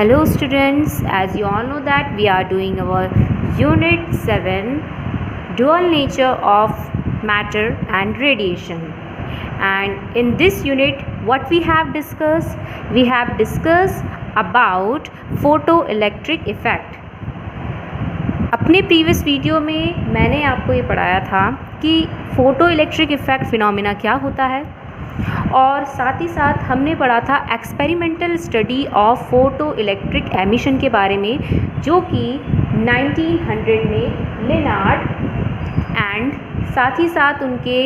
Hello students, as you all know that we are doing our unit 7 dual nature of matter and radiation, and in this unit what we have discussed about photoelectric effect. अपने previous video में मैंने आपको ये पढ़ाया था कि photo electric effect phenomena क्या होता है, और साथ ही साथ हमने पढ़ा था experimental study of photo electric emission के बारे में, जो कि 1900 में लेनार्ड एंड साथ ही साथ उनके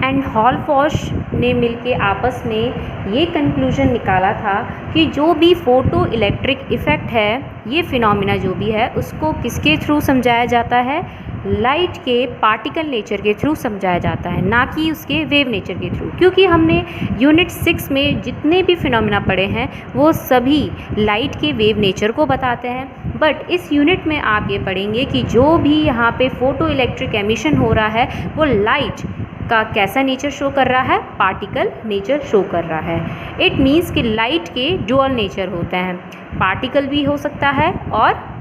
एंड हॉलफॉश ने मिलके आपस में ये कंक्लूजन निकाला था कि जो भी फ़ोटो इलेक्ट्रिक इफ़ेक्ट है, ये फिनोमिना जो भी है, उसको किसके थ्रू समझाया जाता है? लाइट के पार्टिकल नेचर के थ्रू समझाया जाता है, ना कि उसके वेव नेचर के थ्रू। क्योंकि हमने यूनिट 6 में जितने भी फिनोमिना पढ़े हैं वो सभी लाइट के वेव नेचर को बताते हैं, बट इस यूनिट में आप ये पढ़ेंगे कि जो भी यहाँ पे फ़ोटो इलेक्ट्रिक एमिशन हो रहा है वो लाइट का कैसा नेचर शो कर रहा है? पार्टिकल नेचर शो कर रहा है। इट मीन्स कि लाइट के डुअल नेचर होते हैं, पार्टिकल भी हो सकता है और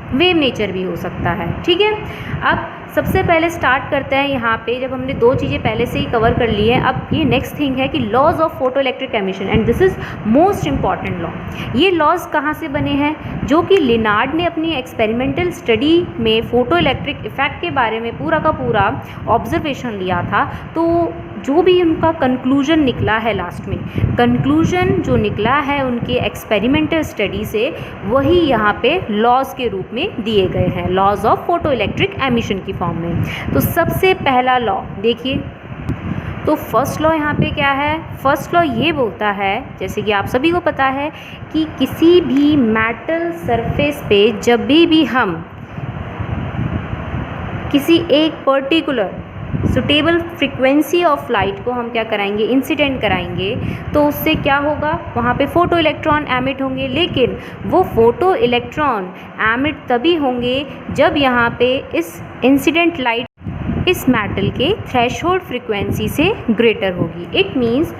वेव नेचर भी हो सकता है। ठीक है, अब सबसे पहले स्टार्ट करते हैं यहाँ पे। जब हमने दो चीज़ें पहले से ही कवर कर ली हैं, अब ये नेक्स्ट थिंग है कि laws of photo electric emission, and this is most important law. ये लॉज कहाँ से बने हैं? जो कि लेनार्ड ने अपनी एक्सपेरिमेंटल स्टडी में फ़ोटो इलेक्ट्रिक इफ़ेक्ट के बारे में पूरा का पूरा ऑब्जर्वेशन लिया था, तो जो भी उनका कंक्लूजन निकला है, लास्ट में कंक्लूजन जो निकला है उनके एक्सपेरिमेंटल स्टडी से, वही यहाँ पे लॉज के रूप में दिए गए हैं, laws of photo electric emission की फॉर्म में। तो सबसे पहला लॉ देखिए, तो फर्स्ट लॉ यहाँ पे क्या है? फर्स्ट लॉ ये बोलता है, जैसे कि आप सभी को पता है, कि किसी भी मेटल सरफेस पे जब भी हम किसी एक particular suitable frequency of light को हम क्या कराएंगे? इंसिडेंट कराएंगे, तो उससे क्या होगा? वहाँ पे फ़ोटो इलेक्ट्रॉन एमिट होंगे, लेकिन वो फ़ोटो इलेक्ट्रॉन एमिट तभी होंगे जब यहाँ पे इस इंसिडेंट लाइट इस मेटल के थ्रेशोल्ड फ्रीक्वेंसी से ग्रेटर होगी। It means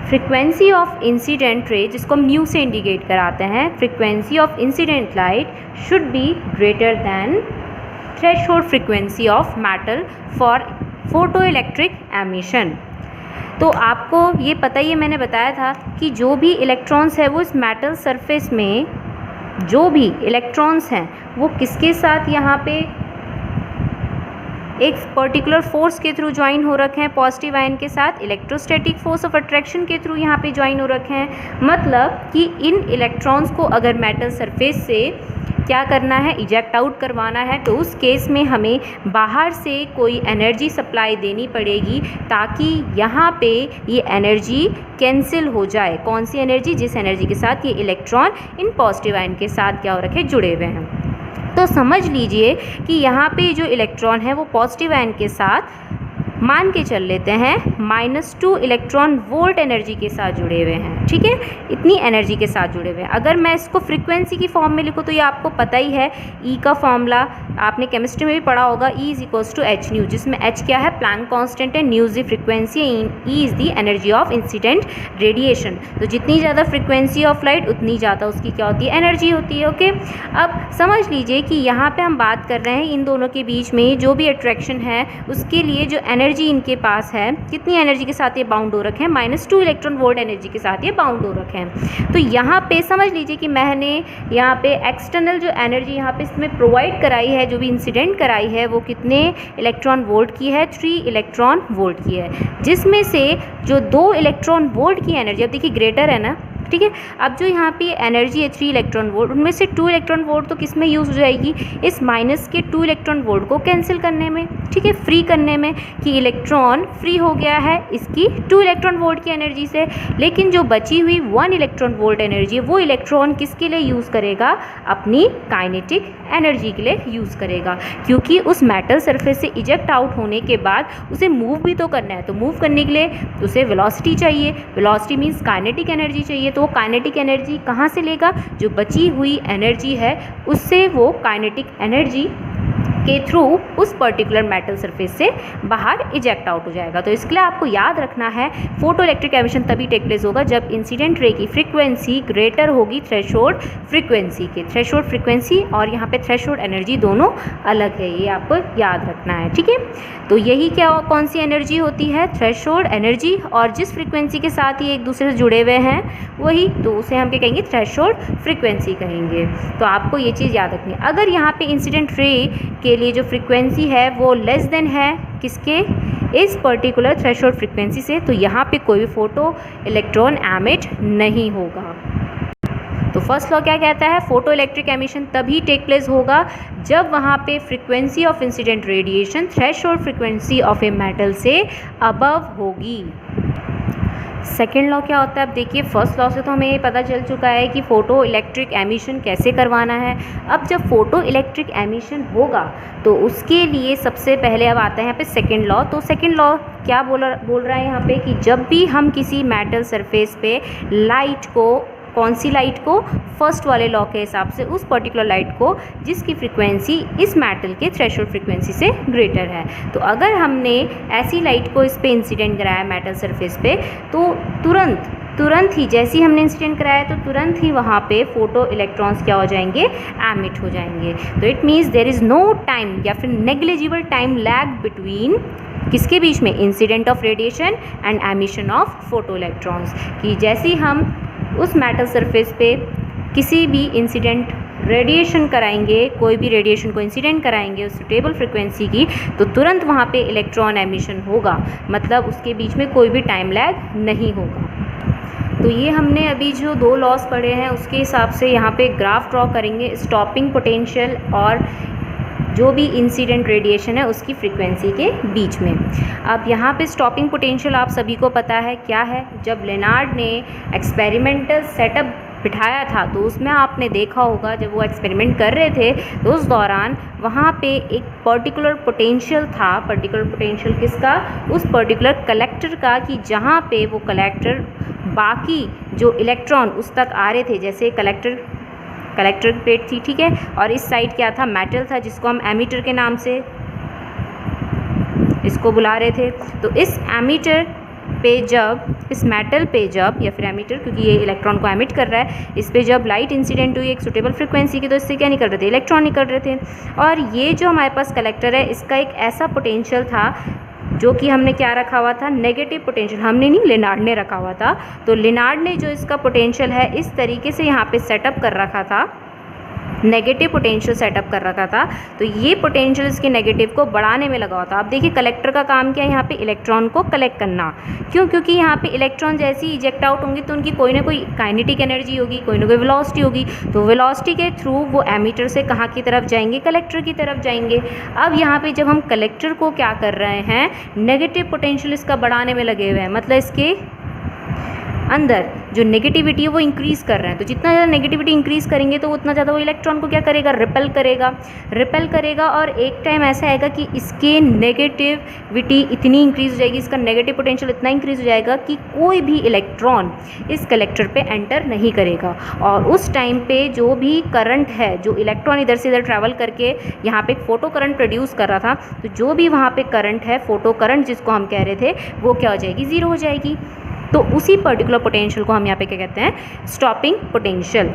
frequency of incident ray, जिसको हम न्यू से इंडिकेट कराते हैं, frequency of incident light should be greater than threshold frequency of metal for photo electric emission. तो आपको ये पता ही है, मैंने बताया था कि जो भी इलेक्ट्रॉन्स है वो इस मेटल सरफेस में, जो भी इलेक्ट्रॉन्स हैं वो किसके साथ यहाँ पे एक पर्टिकुलर फोर्स के थ्रू ज्वाइन हो रखे हैं, पॉजिटिव आयन के साथ इलेक्ट्रोस्टैटिक फोर्स ऑफ अट्रैक्शन के थ्रू यहाँ पे ज्वाइन हो रखे हैं। मतलब कि इन इलेक्ट्रॉन्स को अगर मेटल सरफेस से क्या करना है? इजेक्ट आउट करवाना है, तो उस केस में हमें बाहर से कोई एनर्जी सप्लाई देनी पड़ेगी, ताकि यहाँ पे ये एनर्जी कैंसिल हो जाए। कौन सी एनर्जी? जिस एनर्जी के साथ ये इलेक्ट्रॉन इन पॉजिटिव आयन के साथ क्या हो रखे? जुड़े हुए हैं। तो समझ लीजिए कि यहाँ पे जो इलेक्ट्रॉन है वो पॉजिटिव आयन के साथ मान के चल लेते हैं -2 इलेक्ट्रॉन वोल्ट एनर्जी के साथ जुड़े हुए हैं। ठीक है, इतनी एनर्जी के साथ जुड़े हुए हैं। अगर मैं इसको फ्रीक्वेंसी की फॉर्म में लिखूँ तो ये आपको पता ही है, ई का फॉर्मूला आपने केमिस्ट्री में भी पढ़ा होगा, E = h न्यू, जिसमें h क्या है? प्लैंक कांस्टेंट है, new is the frequency, E is the energy of incident radiation. तो जितनी ज़्यादा फ्रीक्वेंसी ऑफ लाइट उतनी ज़्यादा उसकी क्या होती है? एनर्जी होती है। ओके, अब समझ लीजिए कि यहाँ पे हम बात कर रहे हैं इन दोनों के बीच में जो भी अट्रैक्शन है, उसके लिए जो एनर्जी इनके पास है, कितनी एनर्जी के साथ ये बाउंड हो रखे हैं? -2 इलेक्ट्रॉन वोल्ट एनर्जी के साथ ये बाउंड हो रखे हैं। तो यहाँ पे समझ लीजिए कि मैंने यहाँ पे एक्सटर्नल जो एनर्जी यहाँ पे इसमें प्रोवाइड कराई है, जो भी इंसिडेंट कराई है, वो कितने इलेक्ट्रॉन वोल्ट की है? 3 इलेक्ट्रॉन वोल्ट की है, जिसमें से जो 2 इलेक्ट्रॉन वोल्ट की एनर्जी, अब देखिए ग्रेटर है ना, ठीक है। अब जो यहाँ पे एनर्जी है 3 इलेक्ट्रॉन वोल्ट, उनमें से 2 इलेक्ट्रॉन वोल्ट तो किस में यूज़ हो जाएगी? इस माइनस के 2 इलेक्ट्रॉन वोल्ट को कैंसिल करने में, ठीक है, फ्री करने में, कि इलेक्ट्रॉन फ्री हो गया है इसकी 2 इलेक्ट्रॉन वोल्ट की एनर्जी से। लेकिन जो बची हुई 1 इलेक्ट्रॉन वोल्ट एनर्जी है, वो इलेक्ट्रॉन किसके लिए यूज़ करेगा? अपनी काइनेटिक एनर्जी के लिए यूज़ करेगा, क्योंकि उस मेटल सरफेस से इजेक्ट आउट होने के बाद उसे मूव भी तो करना है। तो मूव करने के लिए उसे वेलोसिटी चाहिए, वेलोसिटी मीन्स काइनेटिक एनर्जी चाहिए। तो वो काइनेटिक एनर्जी कहाँ से लेगा? जो बची हुई एनर्जी है उससे वो काइनेटिक एनर्जी के थ्रू उस पर्टिकुलर मेटल सरफेस से बाहर इजेक्ट आउट हो जाएगा। तो इसके लिए आपको याद रखना है फोटो इलेक्ट्रिक एमिशन तभी टेक प्लेस होगा जब इंसिडेंट रे की फ्रीक्वेंसी ग्रेटर होगी थ्रेशोल्ड फ्रीक्वेंसी के। थ्रेशोल्ड फ्रीक्वेंसी और यहाँ पे थ्रेशोल्ड एनर्जी दोनों अलग है, ये आपको याद रखना है, ठीक है। तो यही क्या कौन सी एनर्जी होती है, थ्रेशोल्ड एनर्जी, और जिस फ्रीक्वेंसी के साथ ये एक दूसरे से जुड़े हुए हैं वही, तो उसे हम क्या कहेंगे, थ्रेशोल्ड फ्रीक्वेंसी कहेंगे। तो आपको ये चीज़ याद रखनी है। अगर यहाँ पे इंसिडेंट रे के लिए जो फ्रीक्वेंसी है वो लेस देन है किसके, इस पर्टिकुलर थ्रेशोल्ड फ्रीक्वेंसी से, तो यहाँ पे कोई भी फोटो इलेक्ट्रॉन एमिट नहीं होगा। तो फर्स्ट लॉ क्या कहता है, फोटो इलेक्ट्रिक एमिशन तभी टेक प्लेस होगा जब वहाँ पे frequency of incident radiation threshold frequency of a metal से अबव होगी। सेकेंड लॉ क्या होता है, अब देखिए फर्स्ट लॉ से तो हमें ये पता चल चुका है कि फ़ोटो इलेक्ट्रिक एमिशन कैसे करवाना है। अब जब फोटो इलेक्ट्रिक एमिशन होगा तो उसके लिए सबसे पहले अब आता है यहाँ पे सेकेंड लॉ। तो सेकेंड लॉ क्या बोल रहा है यहाँ पे कि जब भी हम किसी मेटल सरफेस पे लाइट को, कौन सी लाइट को, फर्स्ट वाले लॉ के हिसाब से उस पर्टिकुलर लाइट को जिसकी फ्रीक्वेंसी इस मेटल के थ्रेशोल्ड फ्रीक्वेंसी से ग्रेटर है, तो अगर हमने ऐसी लाइट को इस पे इंसिडेंट कराया मेटल सरफेस पे, तो तुरंत ही जैसे ही हमने इंसिडेंट कराया तो तुरंत ही वहाँ पे फोटो इलेक्ट्रॉन्स क्या हो जाएंगे, एमिट हो जाएंगे। तो it means there is no time या फिर नेग्लिजिबल टाइम लैग बिटवीन किसके बीच में, incident of radiation and emission of photo electrons. कि जैसे ही हम उस मेटल सरफेस पे किसी भी इंसिडेंट रेडिएशन कराएंगे, कोई भी रेडिएशन को इंसिडेंट कराएंगे उस सुटेबल फ्रीक्वेंसी की, तो तुरंत वहाँ पे इलेक्ट्रॉन एमिशन होगा, मतलब उसके बीच में कोई भी टाइम लैग नहीं होगा। तो ये हमने अभी जो दो लॉस पढ़े हैं उसके हिसाब से यहाँ पे ग्राफ ड्रॉ करेंगे स्टॉपिंग पोटेंशियल और जो भी इंसिडेंट रेडिएशन है उसकी फ्रीक्वेंसी के बीच में। अब यहाँ पे स्टॉपिंग पोटेंशियल आप सभी को पता है क्या है। जब लेनार्ड ने एक्सपेरिमेंटल सेटअप बिठाया था तो उसमें आपने देखा होगा जब वो एक्सपेरिमेंट कर रहे थे तो उस दौरान वहाँ पे एक पर्टिकुलर पोटेंशियल था। पर्टिकुलर पोटेंशियल किसका, उस पर्टिकुलर कलेक्टर का, कि जहाँ पे वो कलेक्टर बाकी जो इलेक्ट्रॉन उस तक आ रहे थे, जैसे कलेक्टर प्लेट थी, ठीक है, और इस साइड क्या था, मेटल था जिसको हम एमीटर के नाम से इसको बुला रहे थे। तो इस एमीटर पे जब, इस मेटल पे जब, या फिर एमीटर क्योंकि ये इलेक्ट्रॉन को एमिट कर रहा है, इस पे जब लाइट इंसिडेंट हुई एक सुटेबल फ्रीक्वेंसी की, तो इससे क्या निकल रहे थे, इलेक्ट्रॉन निकल रहे थे। और ये जो हमारे पास कलेक्टर है इसका एक ऐसा पोटेंशियल था जो कि हमने क्या रखा हुआ था, नेगेटिव पोटेंशियल। हमने नहीं, लेनार्ड ने रखा हुआ था। तो लेनार्ड ने जो इसका पोटेंशियल है इस तरीके से यहाँ पे सेटअप कर रखा था, नेगेटिव पोटेंशियल सेटअप कर रखा था। तो ये पोटेंशियल इसके नेगेटिव को बढ़ाने में लगा हुआ था। अब देखिए कलेक्टर का काम क्या है, यहाँ पे इलेक्ट्रॉन को कलेक्ट करना। क्यों, क्योंकि यहाँ पे इलेक्ट्रॉन जैसे ही इजेक्ट आउट होंगे तो उनकी कोई ना कोई काइनेटिक एनर्जी होगी, कोई ना कोई वेलोसिटी होगी। तो वेलोसिटी के थ्रू वो एमीटर से कहाँ की तरफ जाएंगे, कलेक्टर की तरफ जाएंगे। अब यहाँ पे जब हम कलेक्टर को क्या कर रहे हैं, नेगेटिव पोटेंशियल इसका बढ़ाने में लगे हुए हैं, मतलब इसके अंदर जो नेगेटिविटी है वो इंक्रीज़ कर रहे हैं। तो जितना ज़्यादा नेगेटिविटी इंक्रीज़ करेंगे तो उतना ज़्यादा वो इलेक्ट्रॉन को क्या करेगा, रिपेल करेगा। और एक टाइम ऐसा आएगा कि इसके नेगेटिविटी इतनी इंक्रीज़ हो जाएगी, इसका नेगेटिव पोटेंशियल इतना इंक्रीज़ हो जाएगा कि कोई भी इलेक्ट्रॉन इस कलेक्टर पे एंटर नहीं करेगा। और उस टाइम पे जो भी करंट है, जो इलेक्ट्रॉन इधर से इधर ट्रैवल करके यहाँ पे फोटो करंट प्रोड्यूस कर रहा था, तो जो भी वहाँ पे करंट है, फोटो करंट जिसको हम कह रहे थे, वो क्या हो जाएगी, ज़ीरो हो जाएगी। तो उसी पर्टिकुलर पोटेंशियल को हम यहाँ पे क्या कहते हैं, स्टॉपिंग पोटेंशियल।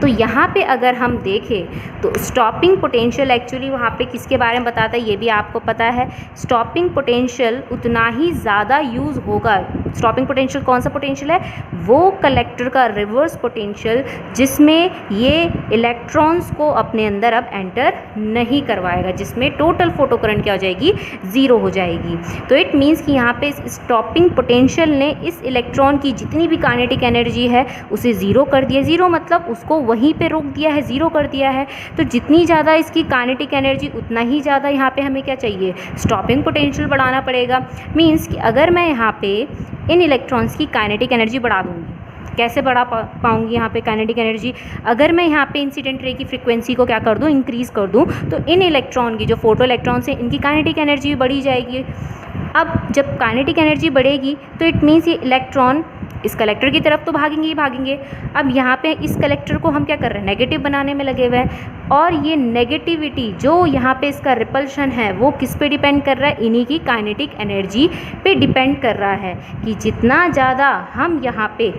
तो यहाँ पे अगर हम देखें तो स्टॉपिंग पोटेंशियल एक्चुअली वहाँ पे किसके बारे में बताता है, ये भी आपको पता है। स्टॉपिंग पोटेंशियल उतना ही ज़्यादा यूज़ होगा। स्टॉपिंग पोटेंशियल कौन सा पोटेंशियल है, वो कलेक्टर का रिवर्स पोटेंशियल जिसमें ये इलेक्ट्रॉन्स को अपने अंदर अब एंटर नहीं करवाएगा, जिसमें टोटल फोटो करंट क्या हो जाएगी, ज़ीरो हो जाएगी। तो इट मीन्स कि यहाँ पे स्टॉपिंग पोटेंशियल ने इस इलेक्ट्रॉन की जितनी भी काइनेटिक एनर्जी है उसे ज़ीरो कर दिया। ज़ीरो मतलब उसको वहीं पे रोक दिया है, ज़ीरो कर दिया है। तो जितनी ज़्यादा इसकी काइनेटिक एनर्जी उतना ही ज़्यादा यहाँ पे हमें क्या चाहिए, स्टॉपिंग पोटेंशियल बढ़ाना पड़ेगा। मीन्स कि अगर मैं यहाँ पे इन इलेक्ट्रॉन्स की काइनेटिक एनर्जी बढ़ा दूँगी, कैसे बढ़ा पाऊँगी यहाँ पे काइनेटिक एनर्जी, अगर मैं यहाँ पे इंसिडेंट रे की फ्रीक्वेंसी को क्या कर दूँ, इंक्रीज़ कर दूँ, तो इन इलेक्ट्रॉन की जो फोटो इलेक्ट्रॉन्स हैं इनकी काइनेटिक एनर्जी बढ़ी जाएगी। अब जब काइनेटिक एनर्जी बढ़ेगी तो इट मीन्स ये इलेक्ट्रॉन इस कलेक्टर की तरफ तो भागेंगे ही भागेंगे। अब यहाँ पे इस कलेक्टर को हम क्या कर रहे हैं, नेगेटिव बनाने में लगे हुए हैं। और ये नेगेटिविटी जो यहाँ पे इसका रिपल्शन है वो किस पे डिपेंड कर रहा है, इन्हीं की काइनेटिक एनर्जी पे डिपेंड कर रहा है कि जितना ज़्यादा हम यहाँ पे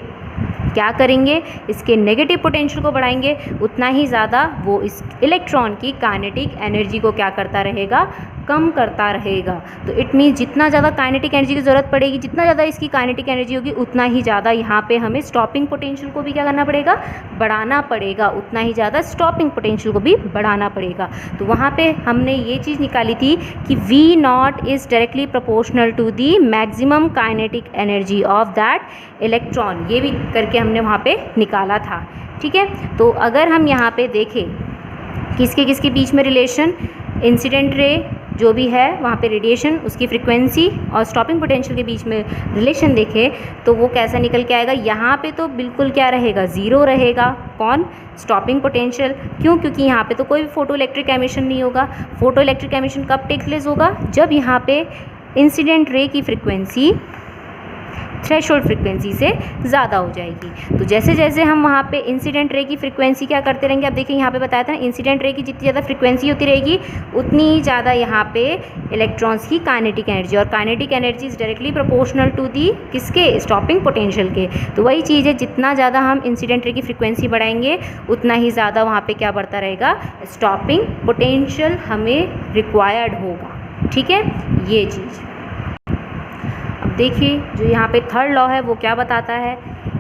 क्या करेंगे, इसके नेगेटिव पोटेंशियल को बढ़ाएंगे, उतना ही ज़्यादा वो इस इलेक्ट्रॉन की काइनेटिक एनर्जी को क्या करता रहेगा, कम करता रहेगा। तो इट मीन्स जितना ज़्यादा काइनेटिक एनर्जी की ज़रूरत पड़ेगी, जितना ज़्यादा इसकी काइनेटिक एनर्जी होगी, उतना ही ज़्यादा यहाँ पे हमें स्टॉपिंग पोटेंशियल को भी क्या करना पड़ेगा, बढ़ाना पड़ेगा, उतना ही ज़्यादा स्टॉपिंग पोटेंशियल को भी बढ़ाना पड़ेगा। तो वहाँ पे हमने ये चीज़ निकाली थी कि V0 is directly proportional to the maximum kinetic energy of that electron, ये भी करके हमने वहाँ पे निकाला था। ठीक है, तो अगर हम यहाँ पे देखें किसके किसके बीच में रिलेशन, इंसिडेंट रे जो भी है वहाँ पे रेडिएशन, उसकी फ्रीक्वेंसी और स्टॉपिंग पोटेंशियल के बीच में रिलेशन देखें तो वो कैसा निकल के आएगा। यहाँ पे तो बिल्कुल क्या रहेगा, ज़ीरो रहेगा। कौन, स्टॉपिंग पोटेंशियल। क्यों, क्योंकि यहाँ पे तो कोई भी फोटो इलेक्ट्रिक एमिशन नहीं होगा। फोटो इलेक्ट्रिक एमिशन कब टेक प्लेस होगा, जब यहाँ पे इंसिडेंट रे की फ्रिक्वेंसी थ्रेशोल्ड फ्रिक्वेंसी से ज़्यादा हो जाएगी। तो जैसे जैसे हम वहाँ पे इंसिडेंट रे की फ्रिक्वेंसी क्या करते रहेंगे, अब देखिए यहाँ पे बताया था ना, इंसिडेंट रे की जितनी ज़्यादा फ्रिक्वेंसी होती रहेगी उतनी ही ज़्यादा यहाँ पे इलेक्ट्रॉन्स की काइनेटिक एनर्जी, और kinetic energy is directly proportional to the किसके, स्टॉपिंग पोटेंशियल के। तो वही चीज़ है, जितना ज़्यादा हम इंसिडेंट रे की फ्रिक्वेंसी बढ़ाएंगे उतना ही ज़्यादा वहाँ पर क्या बढ़ता रहेगा, स्टॉपिंग पोटेंशियल हमें रिक्वायर्ड होगा। ठीक है, ये चीज़। देखिए जो यहाँ पे थर्ड लॉ है वो क्या बताता है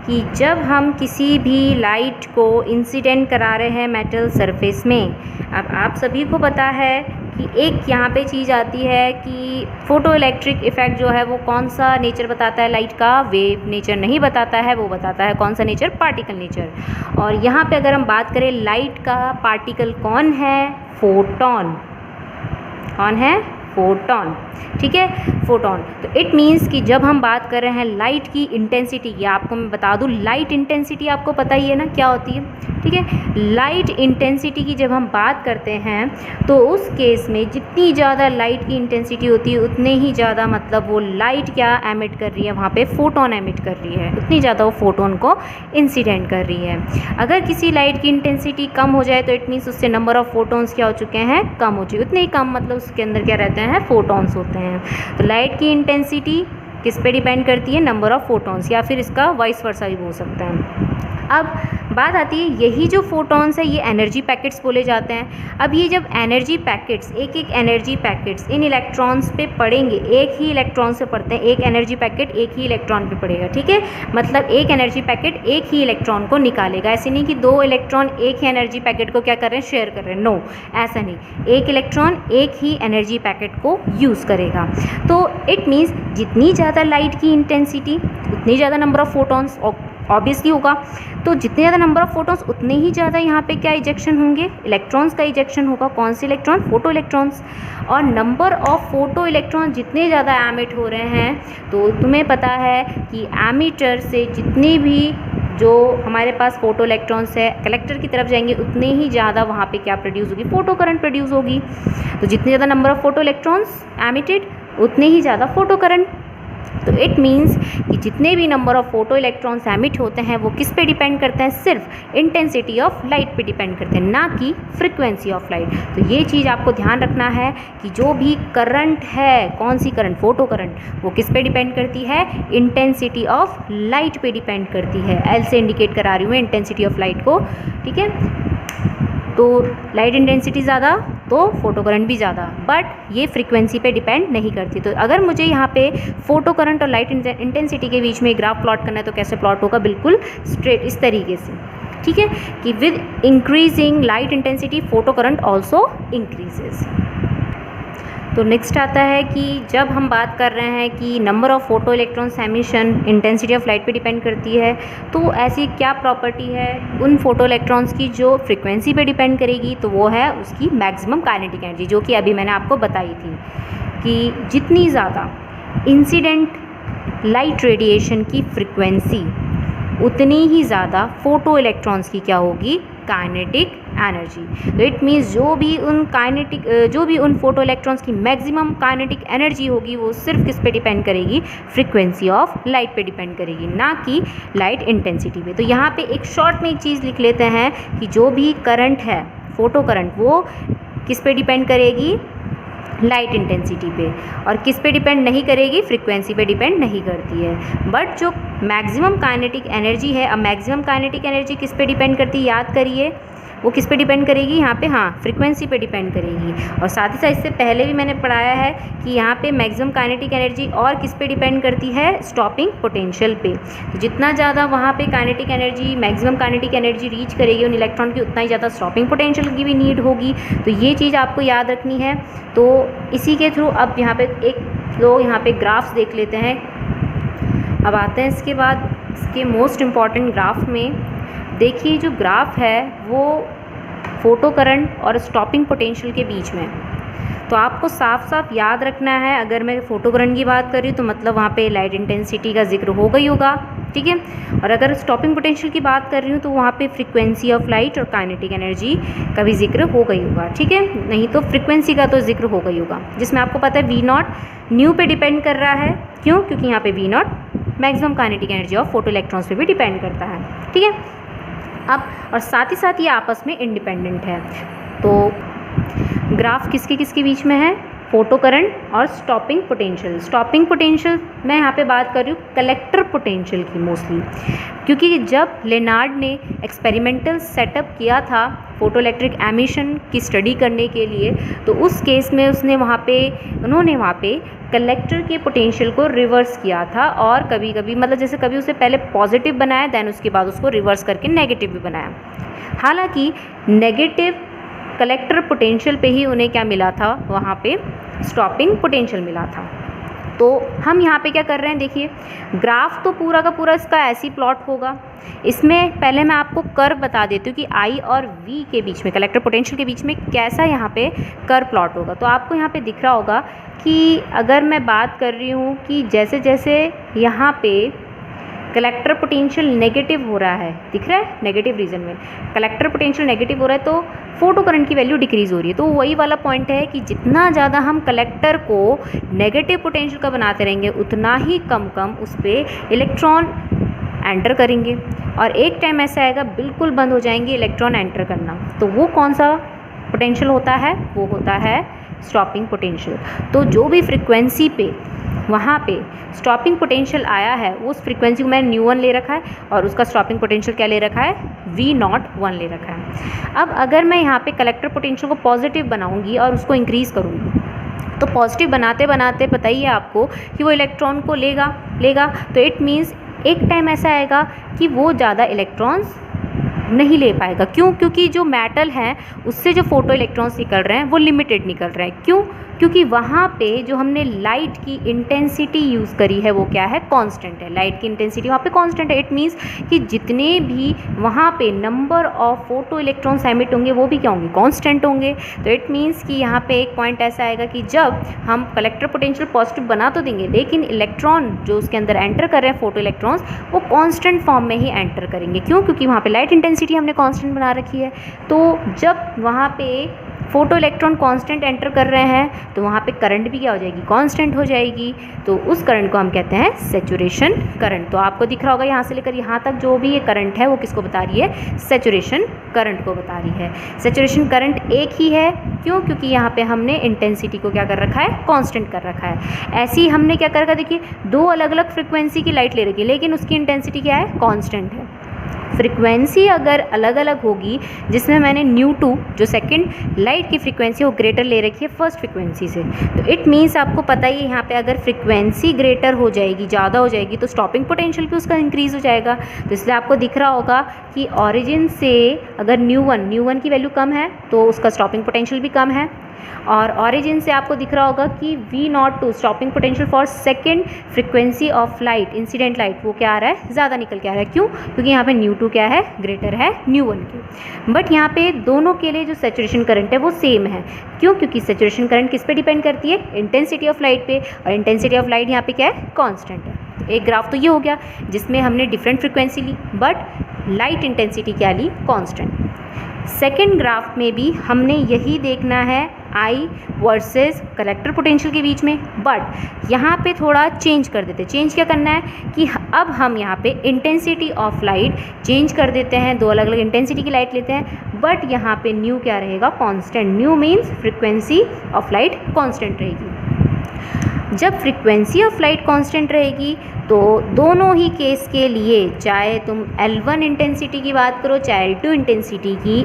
कि जब हम किसी भी लाइट को इंसिडेंट करा रहे हैं मेटल सरफेस में, अब आप सभी को पता है कि एक यहाँ पे चीज़ आती है कि फोटो इलेक्ट्रिक इफ़ेक्ट जो है वो कौन सा नेचर बताता है, लाइट का वेव नेचर नहीं बताता है, वो बताता है कौन सा नेचर, पार्टिकल नेचर। और यहाँ पे अगर हम बात करें लाइट का पार्टिकल कौन है, फोटॉन। कौन है, फोटॉन। ठीक है, फोटॉन। तो इट मीन्स कि जब हम बात कर रहे हैं लाइट की इंटेंसिटी की, आपको मैं बता दूं लाइट इंटेंसिटी आपको पता ही है ना क्या होती है। ठीक है, लाइट इंटेंसिटी की जब हम बात करते हैं तो उस केस में जितनी ज़्यादा लाइट की इंटेंसिटी होती है उतने ही ज़्यादा मतलब वो लाइट क्या एमिट कर रही है, वहाँ पे फोटोन एमिट कर रही है, उतनी ज़्यादा वो फोटोन को इंसिडेंट कर रही है। अगर किसी लाइट की इंटेंसिटी कम हो जाए तो इट मीन्स उससे नंबर ऑफ फोटोन्स क्या हो चुके हैं, कम हो चुके, उतने ही कम मतलब उसके अंदर क्या रहते हैं, फोटोन्स होते हैं। तो लाइट की इंटेंसिटी किस पे डिपेंड करती है, नंबर ऑफ फोटॉन्स, या फिर इसका वाइस वर्सा भी हो सकता है। अब बात आती है, यही जो फोटॉन्स है ये एनर्जी पैकेट्स बोले जाते हैं। अब ये जब एनर्जी पैकेट्स, एक एक एनर्जी पैकेट्स इन इलेक्ट्रॉन्स पे पड़ेंगे, एक ही इलेक्ट्रॉन से पड़ते हैं, एक एनर्जी पैकेट एक ही इलेक्ट्रॉन पे पड़ेगा। ठीक है, मतलब एक एनर्जी पैकेट एक ही इलेक्ट्रॉन को निकालेगा। ऐसे नहीं कि दो इलेक्ट्रॉन एक ही एनर्जी पैकेट को क्या कर रहे हैं, शेयर कर रहे हैं, नो, ऐसा नहीं। एक इलेक्ट्रॉन एक ही एनर्जी पैकेट को यूज़ करेगा। तो इट मीन्स जितनी ज़्यादा लाइट की इंटेंसिटी उतनी ज़्यादा नंबर ऑफ फोटॉन्स ऑब्वियसली होगा। तो जितने ज़्यादा नंबर ऑफ फोटॉन्स उतने ही ज़्यादा यहाँ पे क्या इजेक्शन होंगे, इलेक्ट्रॉन्स का इजेक्शन होगा। कौन से इलेक्ट्रॉन, फोटो इलेक्ट्रॉन्स। और नंबर ऑफ फोटो इलेक्ट्रॉन जितने ज़्यादा एमिट हो रहे हैं तो तुम्हें पता है कि एमिटर से जितने भी जो हमारे पास फोटो इलेक्ट्रॉन्स है कलेक्टर की तरफ जाएंगे उतने ही ज़्यादा वहाँ पे क्या प्रोड्यूस होगी, फोटो करंट प्रोड्यूस होगी। तो जितने ज़्यादा number of photo electrons emitted उतने ही ज़्यादा फोटो करंट। तो इट मीन्स कि जितने भी number of photo electrons emit होते हैं वो किस पे डिपेंड करते हैं, सिर्फ इंटेंसिटी ऑफ लाइट पे डिपेंड करते हैं, ना कि फ्रीक्वेंसी ऑफ लाइट। तो ये चीज़ आपको ध्यान रखना है कि जो भी करंट है, कौन सी करंट, फोटो करंट, वो किस पे डिपेंड करती है, इंटेंसिटी ऑफ लाइट पे डिपेंड करती है। एल से इंडिकेट करा रही हूँ मैं इंटेंसिटी ऑफ लाइट को। ठीक है, तो लाइट इंटेंसिटी ज़्यादा तो फोटो करंट भी ज़्यादा, बट ये फ्रीक्वेंसी पे डिपेंड नहीं करती। तो अगर मुझे यहाँ पे फोटो करंट और लाइट इंटेंसिटी के बीच में ग्राफ प्लॉट करना है तो कैसे प्लॉट होगा, बिल्कुल स्ट्रेट इस तरीके से। ठीक है, कि with increasing light intensity photo current also increases. तो नेक्स्ट आता है कि जब हम बात कर रहे हैं कि number of photo electrons emission intensity of light पे डिपेंड करती है, तो ऐसी क्या प्रॉपर्टी है उन फोटो इलेक्ट्रॉन्स की जो फ्रीक्वेंसी पे डिपेंड करेगी, तो वो है उसकी मैक्सिमम काइनेटिक एनर्जी, जो कि अभी मैंने आपको बताई थी कि जितनी ज़्यादा इंसिडेंट लाइट रेडिएशन की फ्रीक्वेंसी उतनी ही ज़्यादा फोटो इलेक्ट्रॉन्स की क्या होगी, काइनेटिक एनर्जी। तो इट मीन्स जो भी उन फोटो इलेक्ट्रॉन्स की मैक्सिमम काइनेटिक एनर्जी होगी वो सिर्फ किस पे डिपेंड करेगी, फ्रीक्वेंसी ऑफ लाइट पे डिपेंड करेगी, ना कि लाइट इंटेंसिटी पे। तो यहाँ पे एक शॉर्ट में एक चीज़ लिख लेते हैं कि जो भी करंट है, फोटो करंट, वो किस पे डिपेंड करेगी, लाइट इंटेंसिटी पे, और किस पे डिपेंड नहीं करेगी, फ्रीक्वेंसी पे डिपेंड नहीं करती है। बट जो मैक्सिमम काइनेटिक एनर्जी है, अब मैक्सिमम काइनेटिक एनर्जी किस पे डिपेंड करती है, याद करिए, वो किस पे डिपेंड करेगी, यहाँ पे हाँ फ्रीक्वेंसी पे डिपेंड करेगी। और साथ ही साथ इससे पहले भी मैंने पढ़ाया है कि यहाँ पे मैक्सिमम काइनेटिक एनर्जी और किस पे डिपेंड करती है, स्टॉपिंग पोटेंशियल पे। तो जितना ज़्यादा वहाँ पे kinetic energy, maximum kinetic energy reach करेगी उन इलेक्ट्रॉन की, उतना ही ज़्यादा स्टॉपिंग पोटेंशियल की भी नीड होगी। तो ये चीज़ आपको याद रखनी है। तो इसी के थ्रू अब यहाँ पे यहाँ पे ग्राफ्स देख लेते हैं। अब आते हैं इसके बाद इसके मोस्ट इम्पॉर्टेंट ग्राफ में। देखिए जो ग्राफ है वो फोटो करंट और स्टॉपिंग पोटेंशियल के बीच में। तो आपको साफ साफ याद रखना है, अगर मैं फोटो करंट की बात कर रही हूँ तो मतलब वहाँ पे लाइट इंटेंसिटी का जिक्र हो गई होगा, ठीक है। और अगर स्टॉपिंग पोटेंशियल की बात कर रही हूँ तो वहाँ पे फ्रीक्वेंसी ऑफ लाइट और काइनेटिक एनर्जी का भी जिक्र हो गई होगा, ठीक है। नहीं तो फ्रीक्वेंसी का तो जिक्र हो गई होगा, जिसमें आपको पता है V0 न्यू पे डिपेंड कर रहा है। क्यों? क्योंकि यहाँ पे V0 maximum kinetic energy of photo electrons पे भी डिपेंड करता है, ठीक है। अब और साथ ही साथ ये आपस में इंडिपेंडेंट है। तो ग्राफ किसके किसके बीच में है, फोटो करंट और स्टॉपिंग पोटेंशियल। स्टॉपिंग पोटेंशियल मैं यहाँ पे बात कर रही हूँ कलेक्टर पोटेंशियल की मोस्टली, क्योंकि जब लेनार्ड ने एक्सपेरिमेंटल सेटअप किया था फोटो इलेक्ट्रिक एमिशन की स्टडी करने के लिए, तो उस केस में उन्होंने वहाँ पे कलेक्टर के पोटेंशियल को रिवर्स किया था। और कभी कभी मतलब जैसे कभी उसे पहले पॉजिटिव बनाया, देन उसके बाद उसको रिवर्स करके नेगेटिव भी बनाया। हालांकि नेगेटिव कलेक्टर पोटेंशियल पे ही उन्हें क्या मिला था, वहाँ पे स्टॉपिंग पोटेंशियल मिला था। तो हम यहाँ पे क्या कर रहे हैं, देखिए ग्राफ तो पूरा का पूरा इसका ऐसी प्लॉट होगा। इसमें पहले मैं आपको कर्व बता देती हूँ कि I और V के बीच में, कलेक्टर पोटेंशियल के बीच में कैसा यहाँ पे कर्व प्लॉट होगा। तो आपको यहाँ पे दिख रहा होगा कि अगर मैं बात कर रही हूँ कि जैसे जैसे यहाँ पे कलेक्टर पोटेंशियल नेगेटिव हो रहा है, दिख रहा है नेगेटिव रीजन में कलेक्टर पोटेंशियल नेगेटिव हो रहा है, तो फोटो करंट की वैल्यू डिक्रीज़ हो रही है। तो वही वाला पॉइंट है कि जितना ज़्यादा हम कलेक्टर को नेगेटिव पोटेंशियल का बनाते रहेंगे, उतना ही कम उस पर इलेक्ट्रॉन एंटर करेंगे। और एक टाइम ऐसा आएगा बिल्कुल बंद हो जाएंगे इलेक्ट्रॉन एंटर करना। तो वो कौन सा पोटेंशियल होता है, वो होता है स्टॉपिंग पोटेंशियल। तो जो भी फ्रीक्वेंसी पे वहाँ पे स्टॉपिंग पोटेंशियल आया है, उस फ्रीक्वेंसी को मैंने न्यू 1 ले रखा है और उसका स्टॉपिंग पोटेंशियल क्या ले रखा है, V0 1 ले रखा है। अब अगर मैं यहाँ पे कलेक्टर पोटेंशियल को पॉजिटिव बनाऊँगी और उसको इंक्रीज़ करूँगी, तो पॉजिटिव बनाते बनाते पता ही है आपको कि वो इलेक्ट्रॉन को लेगा। तो इट मीन्स एक टाइम ऐसा आएगा कि वो ज़्यादा इलेक्ट्रॉन्स नहीं ले पाएगा। क्यों? क्योंकि जो मेटल है उससे जो फोटो इलेक्ट्रॉन्स निकल रहे हैं वो लिमिटेड निकल रहे हैं। क्यों? क्योंकि वहाँ पे जो हमने लाइट की इंटेंसिटी यूज़ करी है वो क्या है, कांस्टेंट है। लाइट की इंटेंसिटी वहाँ पे कांस्टेंट है। इट मीन्स कि जितने भी वहाँ पे number of photo electrons emit होंगे वो भी क्या होंगे, कांस्टेंट होंगे। तो इट मीन्स कि यहाँ पे एक पॉइंट ऐसा आएगा कि जब हम कलेक्टर पोटेंशियल पॉजिटिव बना तो देंगे, लेकिन इलेक्ट्रॉन जो उसके अंदर एंटर कर रहे हैं फोटो इलेक्ट्रॉन्स, वो कॉन्स्टेंट फॉर्म में ही एंटर करेंगे। क्यों? क्योंकि वहाँ पर लाइट इंटेंसिटी हमने कांस्टेंट बना रखी है। तो जब वहाँ पे फोटो इलेक्ट्रॉन कांस्टेंट एंटर कर रहे हैं तो वहाँ पे करंट भी क्या हो जाएगी, कांस्टेंट हो जाएगी। तो उस करंट को हम कहते हैं सैचुरेशन करंट। तो आपको दिख रहा होगा यहाँ से लेकर यहाँ तक जो भी ये करंट है वो किसको बता रही है, सैचुरेशन करंट को बता रही है। सैचुरेशन करंट एक ही है। क्यों? क्योंकि यहाँ पे हमने इंटेंसिटी को क्या कर रखा है, कांस्टेंट कर रखा है। ऐसे ही हमने क्या कर रखा है, देखिए दो अलग अलग फ्रिक्वेंसी की लाइट ले रखी है, लेकिन उसकी इंटेंसिटी क्या है, कांस्टेंट है। फ्रीक्वेंसी अगर अलग अलग होगी, जिसमें मैंने न्यू2 जो सेकंड लाइट की फ्रीक्वेंसी वो ग्रेटर ले रखी है फर्स्ट फ्रीक्वेंसी से, तो इट मीन्स आपको पता ही है यहाँ पे अगर फ्रीक्वेंसी ग्रेटर हो जाएगी, ज़्यादा हो जाएगी, तो स्टॉपिंग पोटेंशियल भी उसका इंक्रीज़ हो जाएगा। तो इसलिए आपको दिख रहा होगा कि ऑरिजिन से अगर न्यू1 की वैल्यू कम है तो उसका स्टॉपिंग पोटेंशियल भी कम है। और ऑरिजिन से आपको दिख रहा होगा कि V02 stopping potential for second frequency of light, incident light, वो क्या आ रहा है, ज़्यादा निकल के आ रहा है। क्यों? क्योंकि यहाँ पे न्यू2 क्या है, ग्रेटर है न्यू1 के। बट यहाँ पे दोनों के लिए जो सैचुरेशन करंट है वो सेम है। क्यों? क्योंकि सैचुरेशन करंट किस पे डिपेंड करती है, इंटेंसिटी ऑफ लाइट पे, और इंटेंसिटी ऑफ लाइट यहाँ पे क्या है, कॉन्स्टेंट है। एक ग्राफ तो ये हो गया जिसमें हमने डिफरेंट फ्रिक्वेंसी ली बट लाइट इंटेंसिटी क्या ली, कांस्टेंट। सेकेंड ग्राफ में भी हमने यही देखना है आई वर्सेस कलेक्टर पोटेंशियल के बीच में, बट यहाँ पे थोड़ा चेंज कर देते हैं। चेंज क्या करना है कि अब हम यहाँ पे इंटेंसिटी ऑफ लाइट चेंज कर देते हैं, दो अलग अलग इंटेंसिटी की लाइट लेते हैं, बट यहाँ पे न्यू क्या रहेगा, constant. New means frequency of light constant रहेगी। जब फ्रीक्वेंसी ऑफ लाइट कांस्टेंट रहेगी तो दोनों ही केस के लिए, चाहे तुम L1 इंटेंसिटी की बात करो चाहे L2 इंटेंसिटी की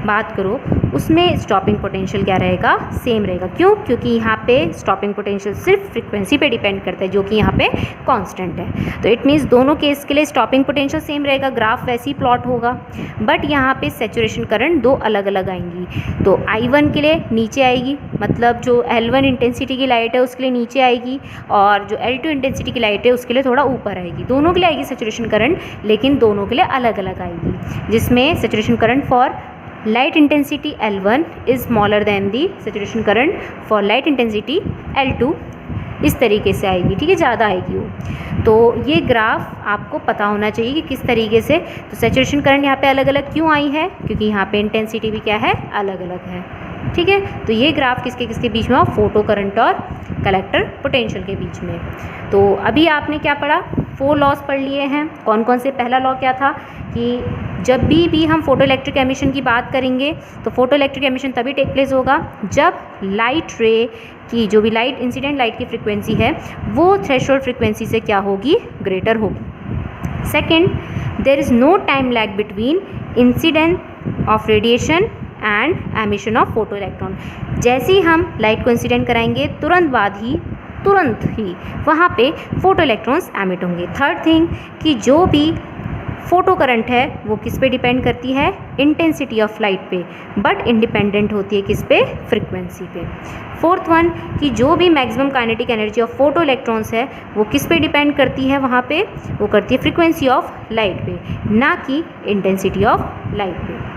बात करो, उसमें स्टॉपिंग पोटेंशियल क्या रहेगा, सेम रहेगा। क्यों? क्योंकि यहाँ पे स्टॉपिंग पोटेंशियल सिर्फ फ्रीक्वेंसी पे डिपेंड करता है, जो कि यहाँ पे कांस्टेंट है। तो इट मीन्स दोनों केस के लिए स्टॉपिंग पोटेंशियल सेम रहेगा, ग्राफ वैसे ही प्लॉट होगा। बट यहाँ पे सैचुरेशन करंट दो अलग अलग आएंगी। तो I1 के लिए नीचे आएगी, मतलब जो L1 इंटेंसिटी की लाइट है उसके लिए नीचे आएगी, और जो L2 इंटेंसिटी की लाइट है उसके लिए थोड़ा ऊपर आएगी। दोनों के लिए आएगी सैचुरेशन करंट, लेकिन दोनों के लिए अलग अलग आएगी, जिसमें saturation current for light intensity L1 is smaller than the saturation current for light intensity L2, इस तरीके से आएगी। ठीक है, ज़्यादा आएगी वो। तो ये ग्राफ आपको पता होना चाहिए कि किस तरीके से, तो सैचुरेशन करंट यहाँ पे अलग अलग क्यों आई है, क्योंकि यहाँ पे इंटेंसिटी भी क्या है, अलग अलग है। ठीक है, तो ये ग्राफ किसके किसके बीच में, फोटो करंट और कलेक्टर पोटेंशियल के बीच में। तो अभी आपने क्या पढ़ा, 4 लॉस पढ़ लिए हैं। कौन कौन से? पहला लॉ क्या था कि जब भी हम फोटो इलेक्ट्रिक एमिशन की बात करेंगे तो फोटो इलेक्ट्रिक एमिशन तभी टेक प्लेस होगा जब लाइट रे की, जो भी लाइट इंसिडेंट लाइट की फ्रीक्वेंसी है वो थ्रेशोल्ड फ्रीक्वेंसी से क्या होगी, ग्रेटर होगी। Second, there is no time lag between incident of radiation and emission of photo electron. जैसे ही हम लाइट को इंसिडेंट कराएंगे तुरंत ही वहाँ पे फोटो इलेक्ट्रॉन्स एमिट होंगे। थर्ड थिंग कि जो भी फोटो करंट है वो किस पे डिपेंड करती है, इंटेंसिटी ऑफ लाइट पे, बट इंडिपेंडेंट होती है किस पे, फ्रीक्वेंसी पे। फोर्थ वन कि जो भी maximum kinetic energy of photo electrons है वो किस पे डिपेंड करती है, वहाँ पे वो करती है फ्रीक्वेंसी ऑफ लाइट पे, ना कि इंटेंसिटी ऑफ लाइट पे।